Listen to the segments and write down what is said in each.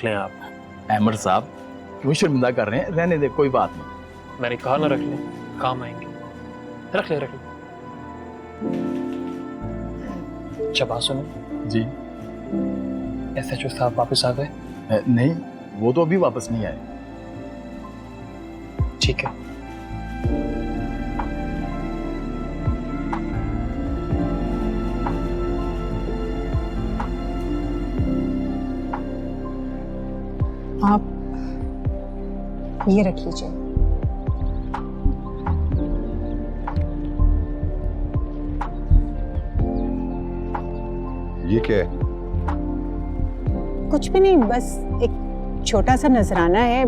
रख लें आप। अहमद साहब क्यों शर्मिंदा कर रहे हैं, रहने दे, कोई बात नहीं। मैंने कहा ना रख लें, काम आएंगे। रख ले रख ले। अच्छा बात सुनो जी। SHO साहब वापस आ गए? नहीं, वो तो अभी वापस नहीं आए। ठीक है। आप ये रख लीजिए। ये क्या है? कुछ भी नहीं, बस एक छोटा सा नजराना है।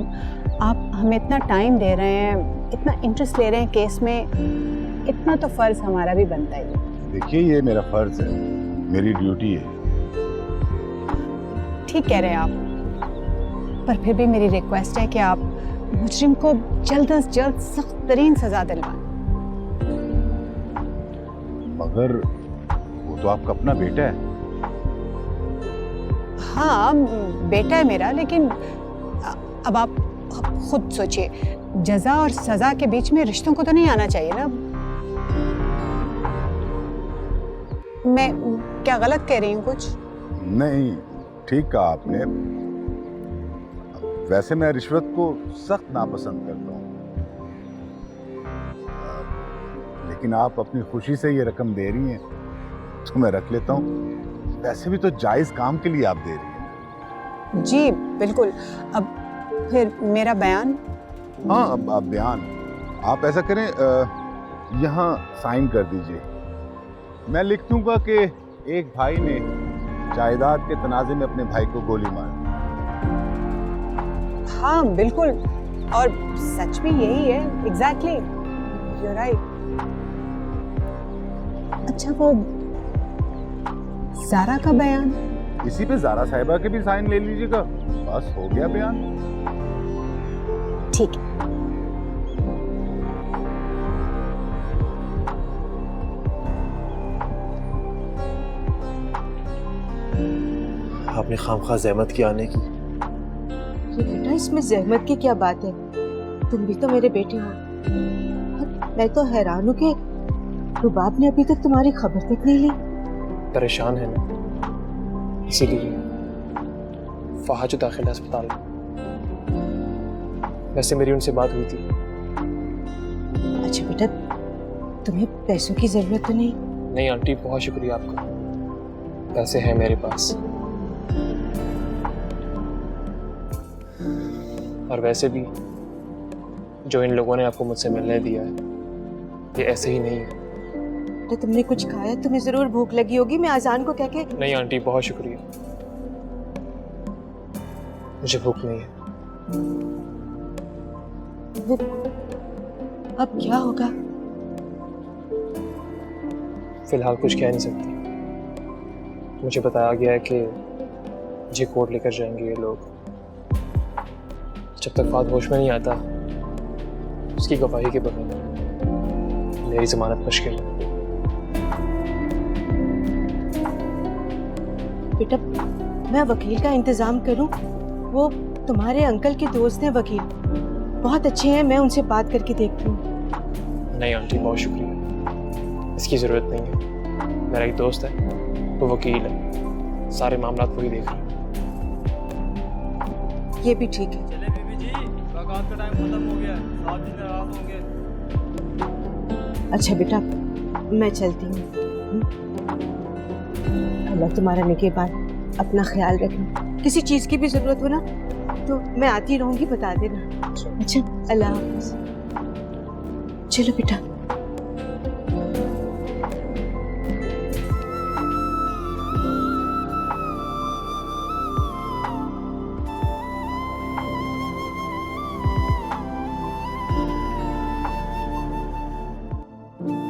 आप हमें इतना टाइम दे रहे हैं, इतना इंटरेस्ट ले रहे हैं केस में, इतना तो फर्ज हमारा भी बनता ही है। देखिए, ये मेरा फर्ज है, मेरी ड्यूटी है। ठीक कह रहे हैं आप, पर फिर भी मेरी रिक्वेस्ट है कि आप मुजरिम को जल्द से जल्द सख्त तरीन सजा दिलवाएं। मगर वो तो आपका अपना बेटा है। हाँ बेटा है मेरा, लेकिन अब आप खुद सोचिए, जजा और सजा के बीच में रिश्तों को तो नहीं आना चाहिए ना। मैं क्या गलत कह रही हूँ कुछ? नहीं, ठीक कहा आपने। वैसे मैं रिश्वत को सख्त नापसंद करता हूँ, लेकिन आप अपनी खुशी से ये रकम दे रही हैं तो मैं रख लेता हूँ। वैसे भी तो जायज काम के लिए आप दे रही हैं। जी बिल्कुल। अब फिर मेरा बयान? हाँ, अब आप बयान, आप ऐसा करें, यहाँ साइन कर दीजिए। मैं लिख दूंगा कि एक भाई ने जायदाद के तनाज़े में अपने भाई को गोली मार दी। हाँ बिल्कुल, और सच भी यही है। Exactly, you are right. अच्छा, वो ज़ारा का बयान? इसी पे ज़ारा साहिबा के भी साइन ले लीजिएगा, बस हो गया बयान। ठीक है। आपने खामखा ज़हमत की आने की। ये बेटा, इसमें जहमत की क्या बात है? तुम भी तो मेरे बेटे हो। मैं तो हैरान हूँ कि रुबाब ने अभी तक तुम्हारी खबर तक नहीं ली। परेशान है ना, इसीलिए फहाद जो दाखिल अस्पताल में। वैसे मेरी उनसे बात हुई थी। अच्छा बेटा, तुम्हें पैसों की जरूरत तो नहीं? नहीं आंटी, बहुत शुक्रिया आपका, पैसे हैं मेरे पास। और वैसे भी जो इन लोगों ने आपको मुझसे मिलने दिया है, ये ऐसे ही नहीं है। तो तुमने कुछ खाया? तुम्हें जरूर भूख लगी होगी। मैं अजान को कह के। नहीं आंटी, बहुत शुक्रिया, मुझे भूख नहीं है। अब क्या होगा? फिलहाल कुछ कह नहीं सकती। मुझे बताया गया है कि मुझे कोर्ट लेकर जाएंगे ये लोग। जब तक फाद होश में नहीं आता, उसकी गवाही के बगैर मेरी जमानत मुश्किल है। बेटा, मैं वकील का इंतजाम करूं? वो तुम्हारे अंकल के दोस्त हैं वकील, बहुत अच्छे हैं। मैं उनसे बात करके देखती हूँ। नहीं आंटी, बहुत शुक्रिया, इसकी ज़रूरत नहीं है। मेरा एक दोस्त है, वो वकील है, सारे मामलात वही देख रहे हैं। ये भी ठीक है। चले बीबी जी, मुलाकात का टाइम खत्म हो गया है, 7 दिन रात होंगे। अच्छा बेटा, मैं चलती हूँ। अल्लाह तुम्हारा निगहबान, अपना ख्याल रखना। किसी चीज़ की भी जरूरत हो ना तो मैं आती रहूंगी, बता देना। अच्छा, अल्लाह हाफ़िज़। चलो बेटा।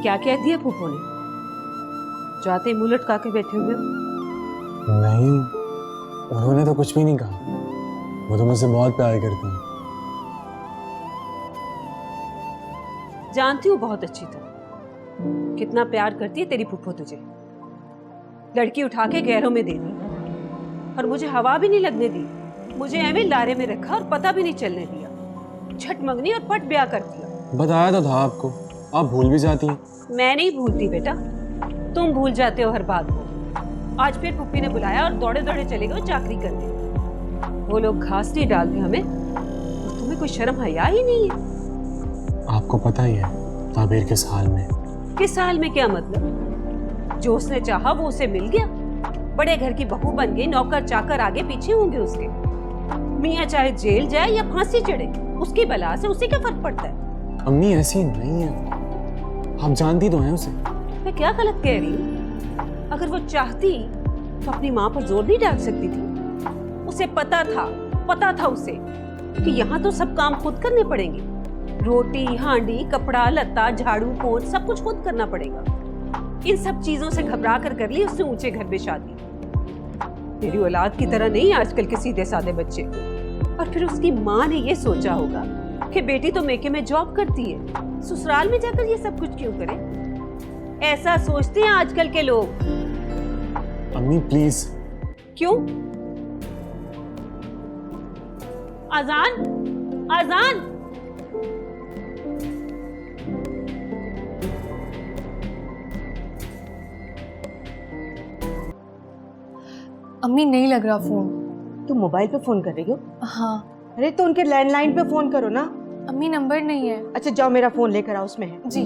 क्या कह दिया फूफो ने? जो आते ही मुंह लटका के बैठे हुए हो? नहीं, उन्होंने तो कुछ भी नहीं कहा। वो तो मुझसे बहुत प्यार करती है। जानती हूँ बहुत अच्छी तरह कितना प्यार करती है तेरी फूफो तुझे। लड़की उठा के गैरों में दे दी और मुझे हवा भी नहीं लगने दी मुझे एवं लारे में रखा और पता भी नहीं चलने दिया। झट मंगनी और पट ब्याह कर दिया। बताया तो था आपको, आप भूल भी जाती हैं। मैं नहीं भूलती बेटा, तुम भूल जाते हो हर बात को। आज फिर पुप्पी ने बुलाया और दौड़े दौड़े चले गए चाकरी करने। वो लोग घास नहीं डालते हमें, और तुम्हें कोई शर्म हया ही नहीं है। आपको पता ही है ताबीर किस हाल में। किस हाल में क्या मतलब? जो उसने चाहा वो उसे मिल गया। बड़े घर की बहू बन गई, नौकर चाकर आगे पीछे होंगे उसके। मियाँ चाहे जेल जाए या फांसी चढ़े, उसकी बला से उसे क्या फर्क पड़ता है? अम्मी ऐसी नहीं है, आप जानती तो हैं उसे। मैं क्या गलत कह रही हूँ? अगर वो चाहती तो अपनी माँ पर जोर नहीं डाल सकती थी। उसे पता था उसे कि यहाँ तो सब काम खुद करने पड़ेंगे। रोटी, हांडी, कपड़ा, लत्ता, झाड़ू, पोंछ सब कुछ खुद करना पड़ेगा। इन सब चीजों से घबरा कर ली उसने ऊंचे घर में शादी। तेरी औलाद की तरह नहीं आजकल के सीधे साधे बच्चे। और फिर उसकी माँ ने ये सोचा होगा कि बेटी तो मेके में जॉब करती है, ससुराल में जाकर ये सब कुछ क्यों करे? ऐसा सोचते हैं आजकल के लोग। अम्मी प्लीज। क्यों? अजान, अजान। अम्मी नहीं लग रहा फोन। तुम मोबाइल पे फोन कर रही हो? हाँ। अरे तो उनके लैंडलाइन पे फोन करो ना। अम्मी नंबर नहीं है। अच्छा जाओ मेरा फोन लेकर आओ, उसमें है। जी।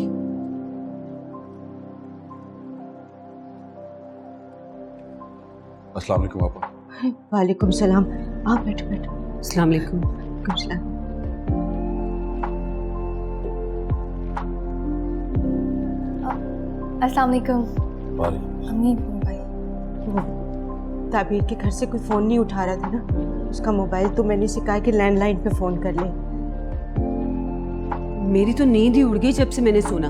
अस्सलाम वालेकुम पापा। वालेकुम सलाम। आप बैठो बैठो। अस्सलाम वालेकुम। वालेकुम सलाम। अस्सलाम वालेकुम। वालेकुम। अम्मी मोबाइल। ताबीर के घर से कोई फोन नहीं उठा रहा था ना, उसका मोबाइल तो मैंने सिखाया कि लैंडलाइन पे फोन कर ले। मेरी तो नींद ही उड़ गई जब से मैंने सुना।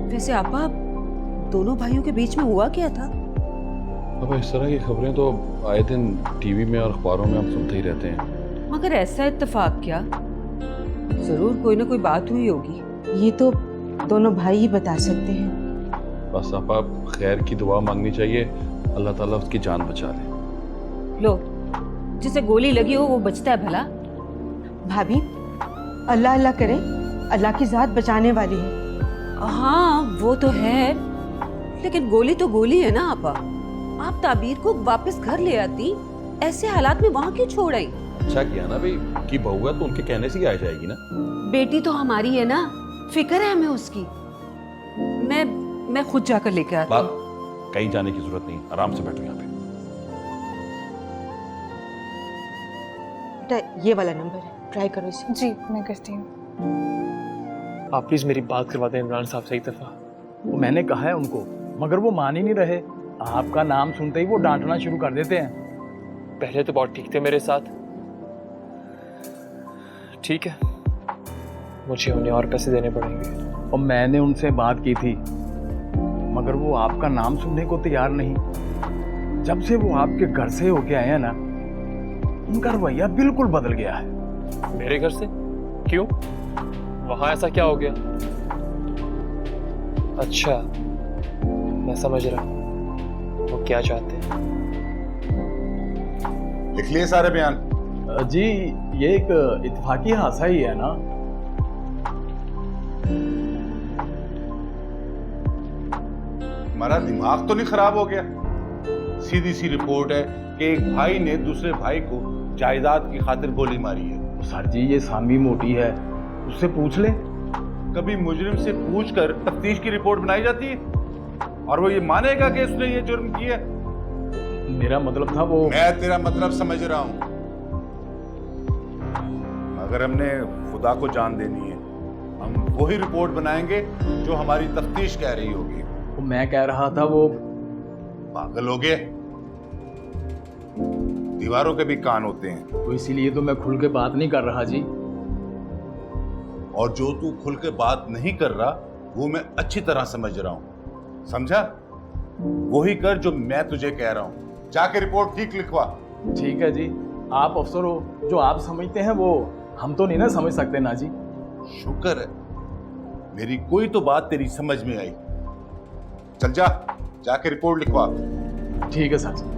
वैसे आपा, दोनों भाइयों के बीच में हुआ क्या था? अब इस तरह की खबरें तो आए दिन टीवी में और अखबारों में हम सुनते ही रहते हैं। मगर ऐसा इत्तेफाक क्या? जरूर कोई ना कोई बात हुई होगी। ये तो दोनों भाई ही बता सकते हैं। बस आप खैर की दुआ मांगनी चाहिए, अल्लाह ताला उसकी जान बचा ले। लो, जिसे गोली लगी हो वो बचता है भला? भाभी, अल्लाह अल्लाह करें, अल्लाह की जात बचाने वाली है। हाँ वो तो है, लेकिन गोली तो गोली है ना आपा। आप ताबीर को वापस घर ले आती, ऐसे हालात में वहाँ क्यों छोड़ आई? अच्छा किया ना भाई, की बहू है तो उनके कहने से ही आ जाएगी ना। बेटी तो हमारी है ना, फिक्र है हमें उसकी। मैं खुद जाकर लेकर आती हूँ। कहीं जाने की जरूरत नहीं, आराम से बैठो यहाँ पे। बेटा ये वाला नंबर है, ट्राई करो इसे। जी मैं करती हूँ। आप प्लीज मेरी बात करवा दें इमरान साहब से एक दफा। वो मैंने कहा है उनको, मगर वो मान ही नहीं रहे। आपका नाम सुनते ही वो डांटना शुरू कर देते हैं। पहले तो बहुत ठीक थे मेरे साथ। ठीक है, मुझे उन्हें और पैसे देने पड़ेंगे। और मैंने उनसे बात की थी, मगर वो आपका नाम सुनने को तैयार नहीं। जब से वो आपके घर से होके आए हैं ना, उनका रवैया बिल्कुल बदल गया है। मेरे घर से? क्यों? वहां ऐसा क्या हो गया? अच्छा, मैं समझ रहा हूं वो क्या चाहते हैं। लिख लिए सारे बयान? जी ये एक इत्तेफाकी हादसा ही है ना। हमारा दिमाग तो नहीं खराब हो गया? सीधी सी रिपोर्ट है कि एक भाई ने दूसरे भाई को जायदाद की खातिर गोली मारी है। सर जी ये सामी मोटी है, उससे पूछ ले। कभी मुजरिम से पूछकर तफ्तीश की रिपोर्ट बनाई जाती है और वो ये मानेगा कि उसने ये जुर्म किया? मेरा मतलब था वो। मैं तेरा मतलब समझ रहा हूं, मगर हमने खुदा को जान देनी है। हम वही रिपोर्ट बनाएंगे जो हमारी तफ्तीश कह रही होगी। तो मैं कह रहा था वो पागल हो गए, दीवारों के भी कान होते हैं। तो इसीलिए तो मैं खुल के बात नहीं कर रहा जी। और जो तू खुल के बात नहीं कर रहा वो मैं अच्छी तरह समझ रहा हूं, समझा? वही कर जो मैं तुझे कह रहा हूं, जाके रिपोर्ट ठीक लिखवा। ठीक है जी, आप अफसर हो, जो आप समझते हैं वो हम तो नहीं ना समझ सकते ना जी। शुक्र है मेरी कोई तो बात तेरी समझ में आई। चल जा, जाके रिपोर्ट लिखवा। ठीक है सर।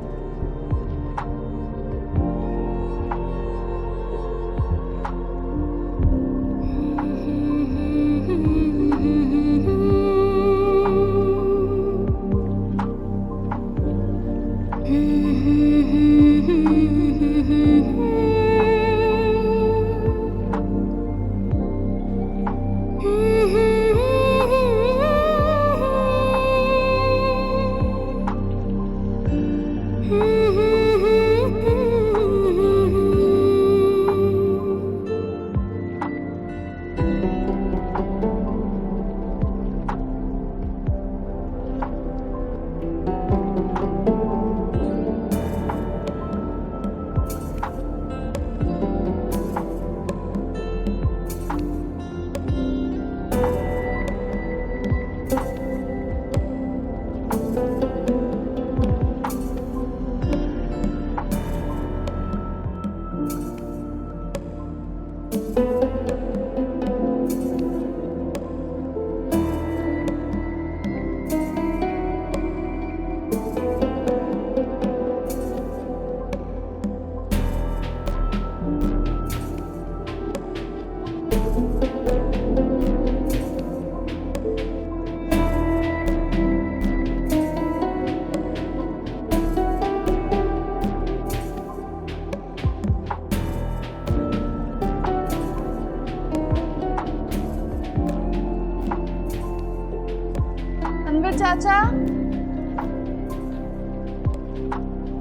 अनवर चाचा,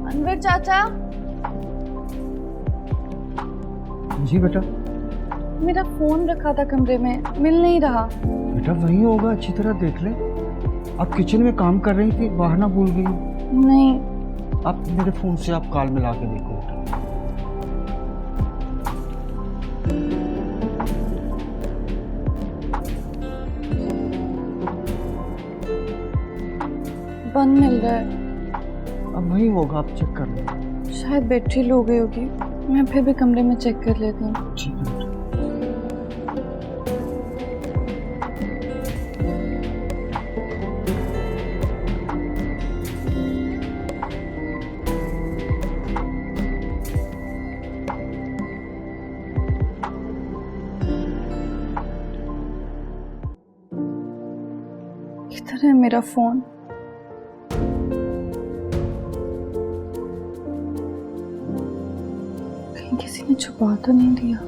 अनवर चाचा। जी बेटा। मेरा फोन रखा था कमरे में, मिल नहीं रहा। बेटा वही होगा, अच्छी तरह देख ले। आप किचन में काम कर रही थी, बाहर ना भूल गई? नहीं। आप मेरे फोन से आप कॉल मिला के देखो बेटा। बंद मिल रहा है। अब वही होगा, आप चेक कर लो। शायद बैटरी लो गई होगी, मैं फिर भी कमरे में चेक कर लेती हूँ। ठीक है बेटा। किधर है मेरा फोन? कहीं किसी ने छुपा तो नहीं दिया?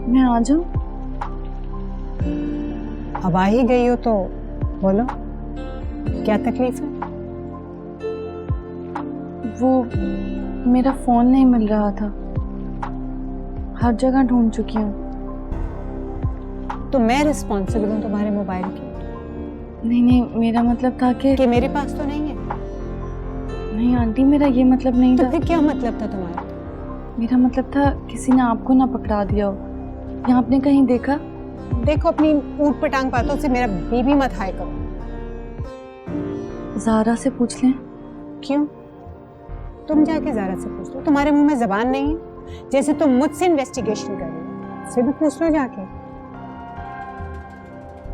मैं आ जाऊं? अब आ ही गई हो तो बोलो, क्या तकलीफ है? वो मेरा फोन नहीं मिल रहा था, हर जगह ढूंढ चुकी हूँ। तो मैं रिस्पॉन्सिबल हूँ तुम्हारे मोबाइल की? नहीं नहीं, मेरा मतलब था कि मेरे पास तो नहीं है। नहीं आंटी, मेरा ये मतलब नहीं तो था। फिर क्या मतलब था तुम्हारा? मेरा मतलब था किसी ने आपको ना पकड़ा दिया हो। यहाँ आपने कहीं देखा? देखो, अपनी ऊँट पे टांग पातों से मेरा बीबी मत हाय करो। ज़ारा से पूछ लें। क्यों? तुम जाके ज़ारा से पूछ लो, तुम्हारे मुंह में जबान नहीं है? जैसे तुम मुझसे इन्वेस्टिगेशन कर रही हो, उससे भी पूछ लो जाके।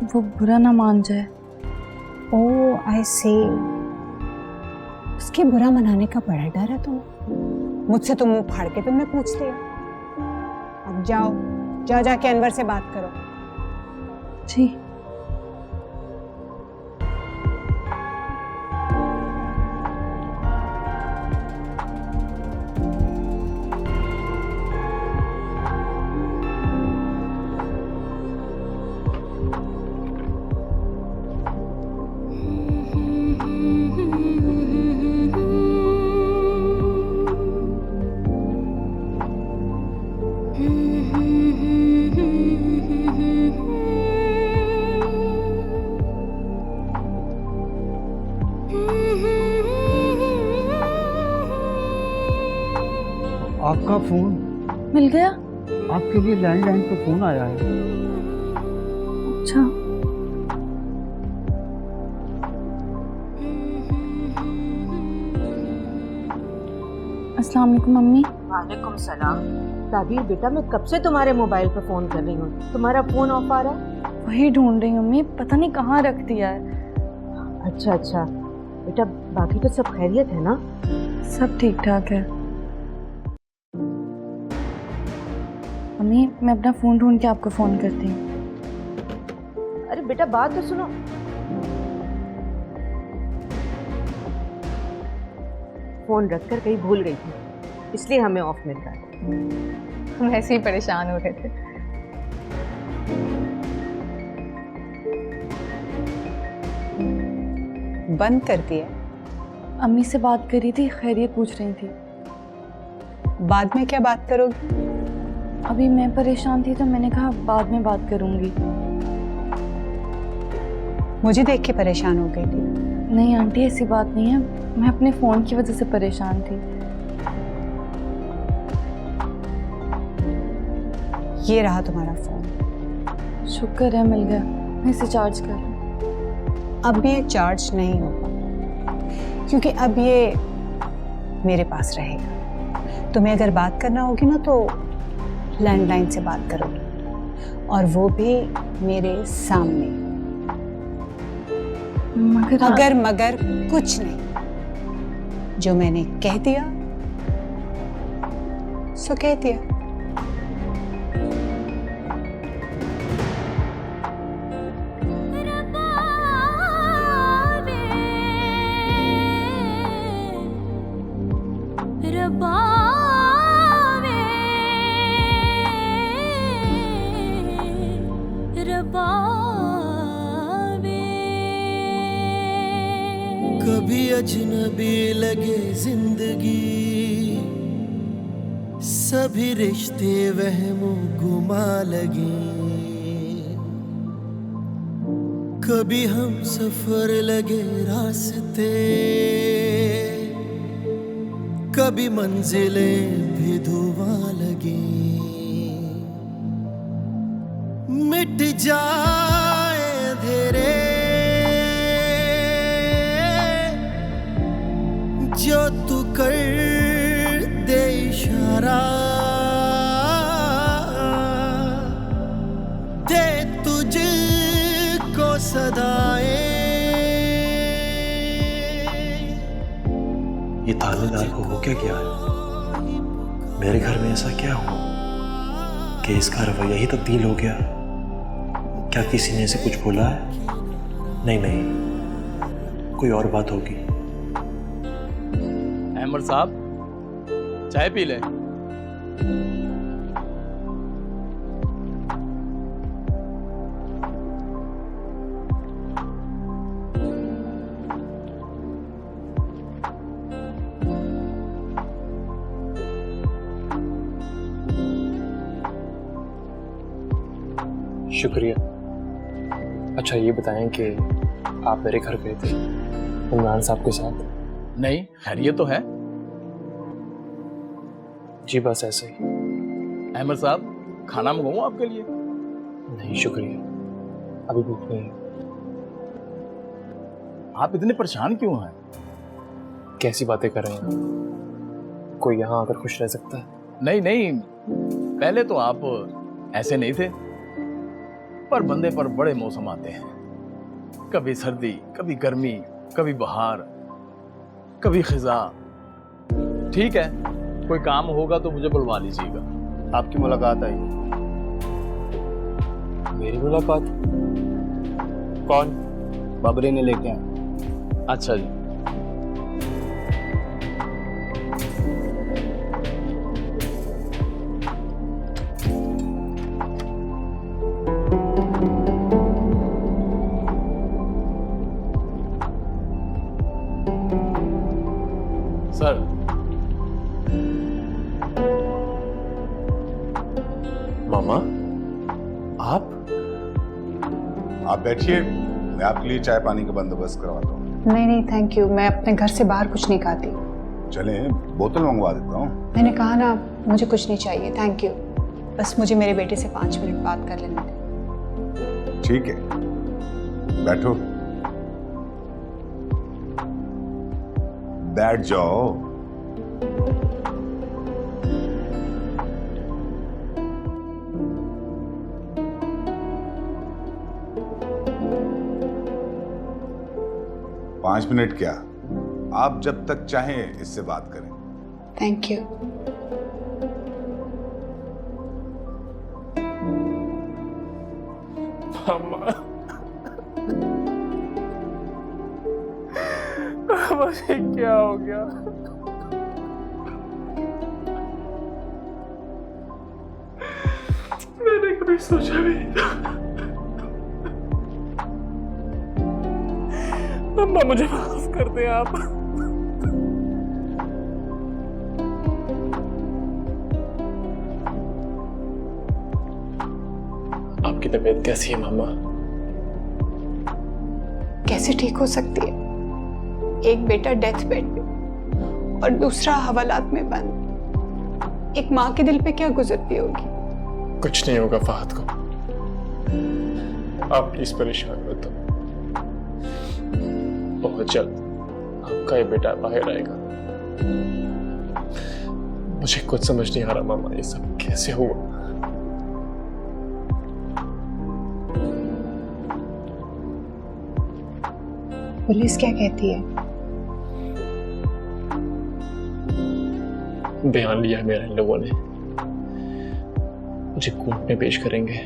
वो बुरा ना मान जाए। ओह आई सी, उसके बुरा मनाने का बड़ा डर है तुम्हें। मुझसे तो मुंह फाड़ के तुमने पूछते हो। अब जाओ, जाओ जाके अनवर से बात करो। जी। आपका फोन मिल गया? आपके लिए लैंडलाइन पे फोन आया है। अच्छा। अस्सलाम वालेकुम मम्मी। वालेकुम सलाम। ताबीर बेटा, मैं कब से तुम्हारे मोबाइल पे फोन कर रही हूँ, तुम्हारा फोन ऑफ आ रहा है। वही ढूंढ रही हूँ मम्मी, पता नहीं कहाँ रख दिया है। अच्छा अच्छा बेटा, बाकी तो सब खैरियत है ना? सब ठीक ठाक है मम्मी। मैं अपना फोन ढूंढ के आपको फोन करती हूँ। अरे बेटा, बात तो सुनो। फोन रखकर कहीं भूल गई थी, इसलिए हमें ऑफ मिल रहा है। हम ऐसे ही परेशान हो रहे थे। बंद कर दिया? अम्मी से बात करी थी, खैरियत पूछ रही थी। बाद में क्या बात करोगी? अभी मैं परेशान थी तो मैंने कहा बाद में बात करूंगी। मुझे देख के परेशान हो गई थी? नहीं आंटी, ऐसी बात नहीं है, मैं अपने फोन की वजह से परेशान थी। ये रहा तुम्हारा फोन, शुक्र है मिल गया, मैं इसे चार्ज कर लूँ। अब ये चार्ज नहीं होगा क्योंकि अब ये मेरे पास रहेगा। तुम्हें अगर बात करना होगी ना तो लैंडलाइन से बात करोगी, और वो भी मेरे सामने। मगर मगर कुछ नहीं, जो मैंने कह दिया सो कह दिया। कभी अजनबी लगे जिंदगी, सभी रिश्ते वहमों गुमा लगे। कभी हम सफर लगे रास्ते, कभी मंजिलें भी धुआं लगे। मिट जाए अंधेरे जो तू कर दे इशारा, दे तुझको सदाएं। ये थानेदार को हो क्या है? मेरे घर में ऐसा क्या हुआ कि इसका रवैया ही तब्दील हो गया? क्या किसी ने इसे कुछ बोला है? नहीं, कोई और बात होगी। अहमद साहब, चाय पी ले। शुक्रिया। अच्छा ये बताएं कि आप मेरे घर गए थे इमरान साहब के साथ? नहीं, खैरियत तो है। जी बस ऐसे ही। अहमद साहब, खाना मंगाऊं आपके लिए? नहीं शुक्रिया, अभी भूख नहीं है। आप इतने परेशान क्यों हैं? कैसी बातें कर रहे हैं? कोई यहाँ आकर खुश रह सकता है? नहीं, पहले तो आप ऐसे नहीं थे, पर बंदे पर बड़े मौसम आते हैं। कभी सर्दी, कभी गर्मी, कभी बहार, कभी खिजा। ठीक है, कोई काम होगा तो मुझे बुलवा लीजिएगा। आपकी मुलाकात आई। मेरी मुलाकात? कौन? बाबरी ने लेके आए। अच्छा जी। सर, मामा आप बैठिए, मैं आपके लिए चाय पानी का बंदोबस्त करवाता हूँ। नहीं थैंक यू, मैं अपने घर से बाहर कुछ नहीं खाती। चलें, बोतल मंगवा देता हूँ। मैंने कहा ना, मुझे कुछ नहीं चाहिए, थैंक यू। बस मुझे मेरे बेटे से 5 मिनट बात कर लेने दें। ठीक है, बैठो, बैठ जाओ। पांच मिनट क्या, आप जब तक चाहें इससे बात करें। Thank you. मुझे क्या हो गया? मैंने कभी सोचा भी नहीं था। अम्मा मुझे माफ कर दे आप। आपकी तबीयत कैसी है मामा? कैसे ठीक हो सकती है? एक बेटा डेथ बेड पे और दूसरा हवालात में बंद। एक माँ के दिल पे क्या गुजरती होगी? कुछ नहीं होगा फहद को, आप प्लीज परेशान मत हो, बहुत जल्द आपका ये बेटा बाहर आएगा। मुझे कुछ समझ नहीं आ रहा मामा, ये सब कैसे हुआ। पुलिस क्या कहती है? बयान लिया मेरा इन लोगों ने, मुझे कोर्ट में पेश करेंगे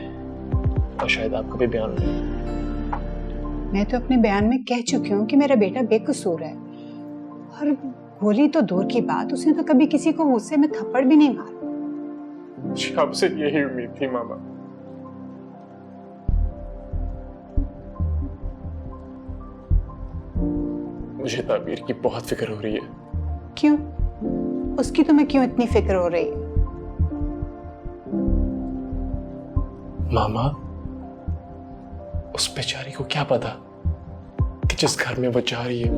और शायद आपका भी बयान ले। मैं तो अपने बयान में कह चुकी हूँ कि मेरा बेटा बेकसूर है, और गोली तो दूर की बात, उसने तो कभी किसी को गुस्से में थप्पड़ भी नहीं मारा। मुझे आपसे यही उम्मीद थी मामा। मुझे ताबीर की बहुत फिक्र हो रही है। क्यों? उसकी तुम्हें क्यों इतनी फिक्र हो रही है? मामा, उस बेचारी को क्या पता कि जिस घर में वो जा रही है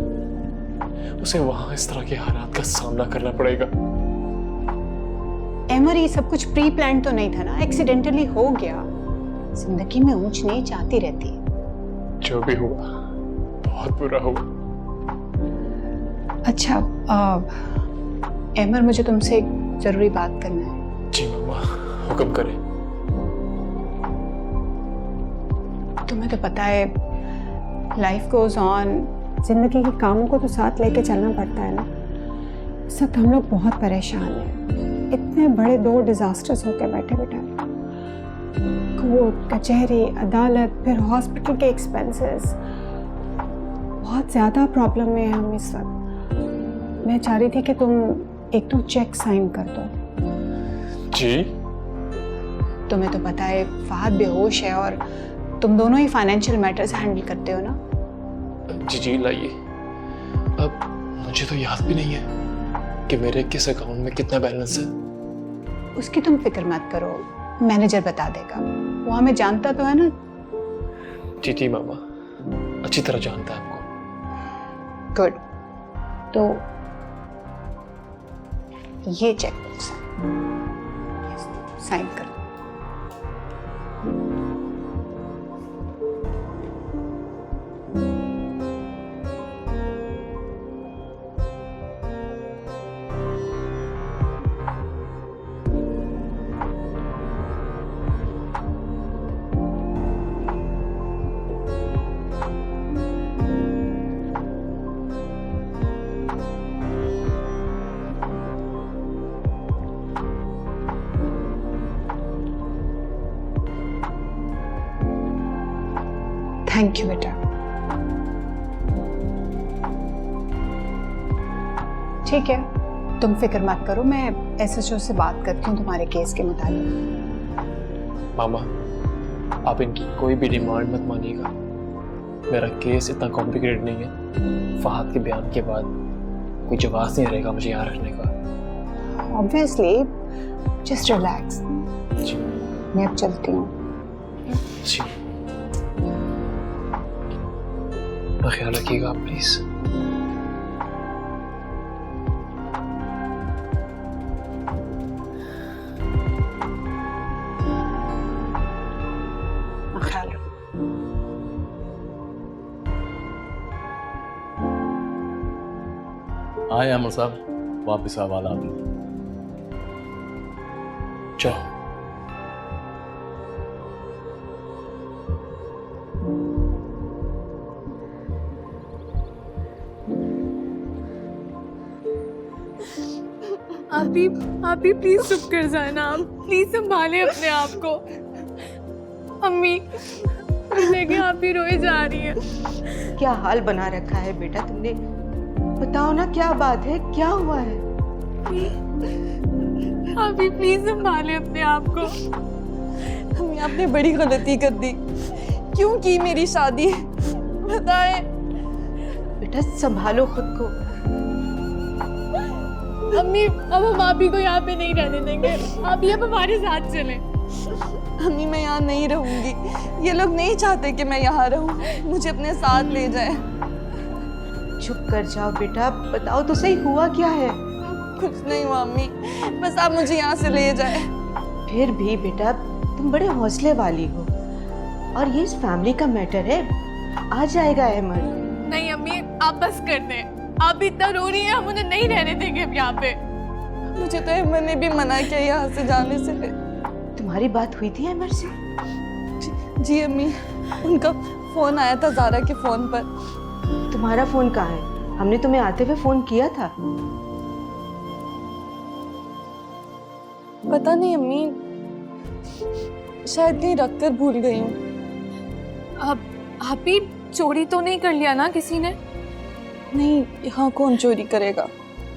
उसे वहां इस तरह के हालात का सामना करना पड़ेगा। एमर, ये सब कुछ प्री प्लान तो नहीं था ना, एक्सीडेंटली हो गया। जिंदगी में ऊंच नीच आती रहती है। जो भी हुआ बहुत बुरा हुआ। अच्छा एमर, मुझे तुमसे एक जरूरी बात करना है। जी मामा, हुक्म करें। तुम्हें तो पता है लाइफ गोज ऑन, जिंदगी के कामों को तो साथ लेके चलना पड़ता है ना। इस वक्त हम लोग बहुत परेशान हैं, इतने बड़े 2 डिजास्टर्स होके बैठे बैठे, कोर्ट कचहरी अदालत, फिर हॉस्पिटल के एक्सपेंसेस, बहुत ज्यादा प्रॉब्लम में हैं हम इस वक्त। मैं चाह रही थी कि तुम एक तो चेक साइन कर दो। जी? तुम्हें तो पता है फहद बेहोश है और तुम दोनों ही फाइनेंशियल मैटर्स हैंडल करते हो ना। जी जी लाइए। अब मुझे तो याद भी नहीं है कि मेरे किस अकाउंट में कितना बैलेंस है। उसकी तुम फिक्र मत करो, मैनेजर बता देगा, वो हमें जानता तो है ना। जी जी मामा, अच्छी तरह जानता है आपको। गुड, तो ये चेक साइन कर दो। थैंक यू बेटा। ठीक है, तुम फिक्र मत करो, मैं एसएचओ से बात करती हूँ तुम्हारे केस के मुताबिक। मामा, आप इनकी कोई भी डिमांड मत मानिएगा। मेरा केस इतना कॉम्प्लिकेटेड नहीं है। फहद के बयान के बाद कोई जवाब नहीं रहेगा मुझे यहाँ रहने का। Obviously, just relax. जी मैं अब चलती हूँ। जी, अपना ख्याल रखिएगा आप प्लीज। ख्याल रखो। आए अमर साहब, वापस हवाला आपने। चलो। आप भी प्लीज चुप कर जाए ना। आप प्लीज संभाले अपने आप को। अम्मी लेकिन आप भी रोए जा रही है। क्या हाल बना रखा है बेटा तुमने? बताओ ना क्या बात है, क्या हुआ है? आप भी प्लीज संभाले अपने आप को। अम्मी आपने बड़ी गलती कर दी। क्यों की मेरी शादी? बताएं। बेटा संभालो खुद को। अम्मी अब हम आप ही को यहाँ पे नहीं रहने देंगे। आप ही अब हमारे साथ चलें। अम्मी मैं यहाँ नहीं रहूंगी। ये लोग नहीं चाहते कि मैं यहाँ रहूं। मुझे अपने साथ ले जाए। चुप कर जाओ बेटा, बताओ तो सही हुआ क्या है? कुछ नहीं हुआ अम्मी, बस आप मुझे यहाँ से ले जाए। फिर भी बेटा तुम बड़े हौसले वाली हो। और ये इस फैमिली का मैटर है, आ जाएगा अहमद। नहीं अम्मी, आप बस कर दें। आप भी इतना रो रही हैं, हम उन्हें नहीं रहने देंगे अब यहाँ पे। मुझे तो अहमद ने भी मना किया यहाँ से जाने से। तुम्हारी बात हुई थी अहमद से? जी अम्मी, उनका फोन आया था ज़ारा के फोन पर। तुम्हारा फोन कहाँ है? हमने तुम्हें आते हुए फोन किया था। पता नहीं अम्मी, शायद कहीं रख कर भूल गई हूँ। अब आप ही चोरी तो नहीं कर लिया ना किसी ने? नहीं, यहाँ कौन चोरी करेगा।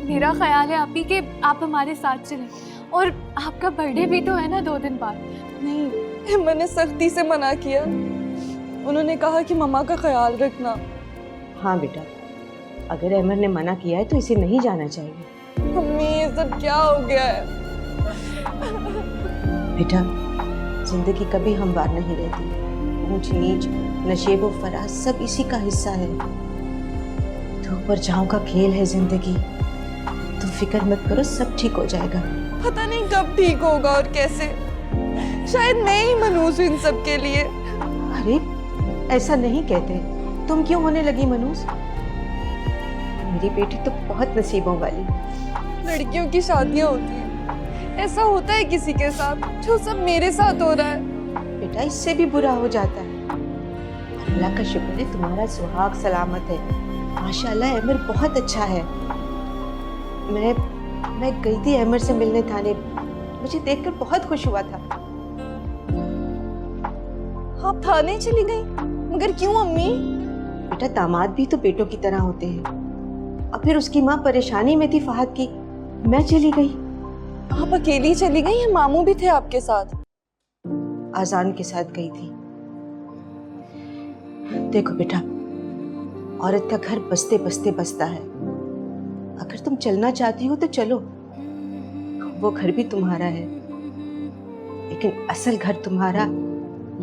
मेरा ख्याल है आप ही कि आप हमारे साथ चलें, और आपका बर्थडे भी तो है ना 2 दिन बाद। नहीं, मैंने सख्ती से मना किया। उन्होंने कहा कि मम्मा का ख्याल रखना। हाँ बेटा, अगर अहमद ने मना किया है तो इसे नहीं जाना चाहिए। मम्मी, ये सब क्या हो गया है? बेटा, जिंदगी कभी हमवार नहीं रहती। ऊंच नीच, नशेब व फराज सब इसी का हिस्सा है। तो ऊपर जाओ का खेल है जिंदगी। तुम फिक्र मत करो, सब ठीक हो जाएगा। पता नहीं कब ठीक होगा और कैसे। शायद मैं ही मनूस हूँ इन सब के लिए। अरे ऐसा नहीं कहते। तुम क्यों होने लगी मनूस? मेरी बेटी तो बहुत नसीबों वाली। लड़कियों की शादियां होती हैं, ऐसा होता है किसी के साथ, जो सब मेरे साथ हो रहा है। बेटा, इससे भी बुरा हो जाता है। अल्लाह का शुक्र है तुम्हारा सुहाग सलामत है। माशाल्लाह अहमद बहुत अच्छा है। मैं गई थी अहमद से मिलने थाने। मुझे देखकर बहुत खुश हुआ था। आप थाने चली गई? मगर क्यों अम्मी? बेटा, दामाद भी तो बेटों की तरह होते हैं। और फिर उसकी माँ परेशानी में थी फहद की, मैं चली गई। आप अकेली चली गई या मामू भी थे आपके साथ? आजान के साथ गई थी। देखो बेटा, औरत का घर बसते बसते बसता है। अगर तुम चलना चाहती हो तो चलो, वो घर भी तुम्हारा है। लेकिन असल घर तुम्हारा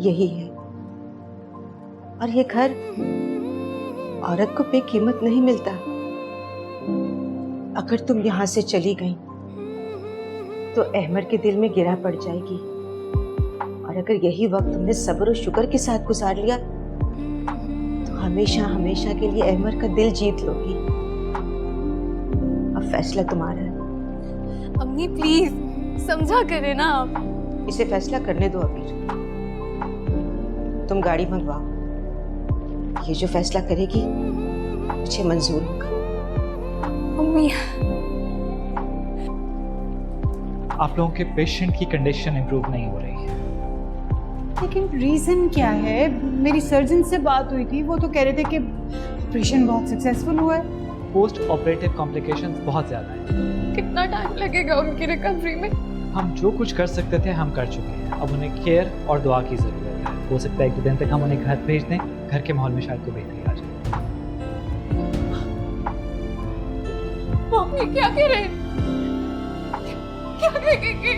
यही है। और ये घर औरत को बेकीमत नहीं मिलता। अगर तुम यहाँ से चली गई तो अहमद के दिल में गिरा पड़ जाएगी। और अगर यही वक्त तुमने सब्र और शुक्र के साथ गुजार लिया तो हमेशा हमेशा के लिए अहमद का दिल जीत लोगी। अब फैसला तुम्हारा है। अम्मी प्लीज समझा करे ना आप। इसे फैसला करने दो अबीर। तुम गाड़ी मंगवाओ। ये जो फैसला करेगी मुझे मंजूर होगा। अम्मी, आप लोगों के पेशेंट की कंडीशन इंप्रूव नहीं हो रही है। लेकिन रीजन क्या है? मेरी सर्जन से बात हुई थी, वो तो कह रहे थे कि ऑपरेशन बहुत सक्सेसफुल हुआ है। पोस्ट ऑपरेटिव कॉम्प्लिकेशंस बहुत ज़्यादा हैं। कितना टाइम लगेगा उनकी रिकवरी में? हम जो कुछ कर सकते थे हम कर चुके हैं। अब उन्हें केयर और दुआ की ज़रूरत है। हो सकता है 1-2 दिन तक हम उन्हें घर भेज दें। घर के माहौल में शायद कोई बेहतरी आ जाए। मम्मी क्या करें? क्या करेंगे?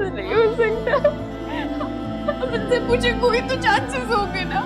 नहीं हो सकता। अब इनसे पूछे कोई तो चांसेस होंगे ना।